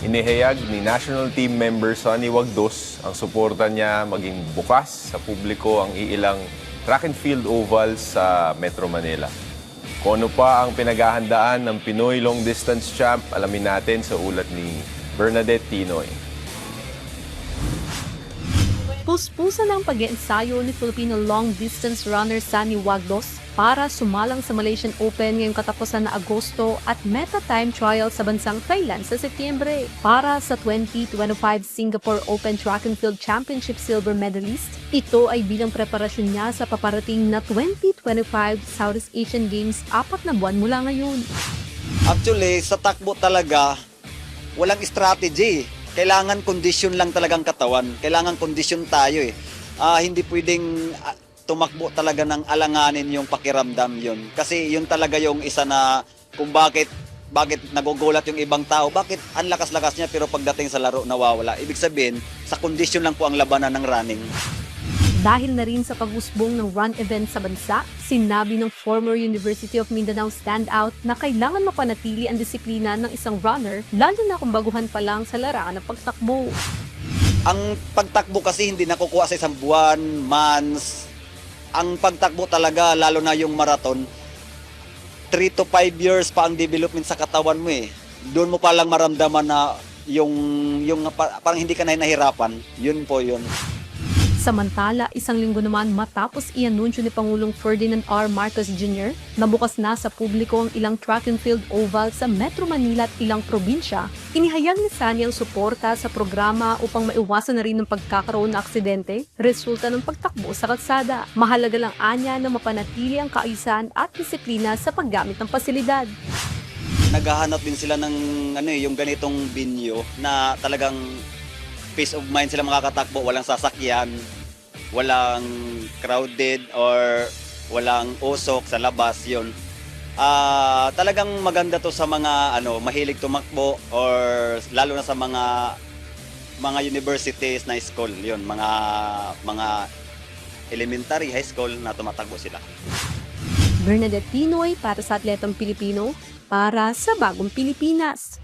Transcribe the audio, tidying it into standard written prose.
Inihayag ni national team member Sonny Wagdos ang suporta niya maging bukas sa publiko ang iilang track and field oval sa Metro Manila. Kung ano pa ang pinaghahandaan ng Pinoy long distance champ, alamin natin sa ulat ni Bernadette Tinoy. Puspusan ang pag-iensayo ni Filipino long-distance runner Sonny Wagdos para sumalang sa Malaysian Open ngayong katapusan na Agosto at meta time trial sa bansang Thailand sa Setyembre. Para sa 2025 Singapore Open Track and Field Championship silver medalist, ito ay bilang preparasyon niya sa paparating na 2025 Southeast Asian Games 4 na buwan mula ngayon. Actually, sa takbo talaga, walang strategy. Kailangan kondisyon lang talagang katawan. Kailangan kondisyon tayo eh. Hindi pwedeng tumakbo talaga ng alanganin yung pakiramdam yun. Kasi yun talaga yung isa na kung bakit nagugulat yung ibang tao. Bakit ang lakas-lakas niya pero pagdating sa laro nawawala. Ibig sabihin, sa kondisyon lang po ang labanan ng running. Dahil na rin sa pag-usbong ng run event sa bansa, sinabi ng former University of Mindanao standout na kailangan mapanatili ang disiplina ng isang runner, lalo na kung baguhan pa lang sa larangan ng pagtakbo. Ang pagtakbo kasi hindi nakukuha sa isang buwan, months. Ang pagtakbo talaga, lalo na yung marathon, 3 to 5 years pa ang development sa katawan mo eh. Doon mo palang maramdaman na yung parang hindi ka na nahirapan. Yun po yun. Samantala, isang linggo naman matapos i-anunsyo ni Pangulong Ferdinand R. Marcos Jr. na bukas na sa publiko ang ilang track and field oval sa Metro Manila at ilang probinsya, inihayag ni Sonny ang suporta sa programa upang maiwasan na rin ng pagkakaroon ng aksidente, resulta ng pagtakbo sa kalsada. Mahalaga lang anya na mapanatili ang kaayusan at disiplina sa paggamit ng pasilidad. Naghahanap din sila ng yung ganitong venue na talagang peace of mind sila makakatakbo, walang sasakyan, walang crowded or walang usok sa labas, yun. Talagang maganda to sa mga mahilig tumakbo or lalo na sa mga universities na school, yun, mga elementary, high school na tumatakbo sila. Bernadette Tinoy para sa Atletang Pilipino, para sa Bagong Pilipinas.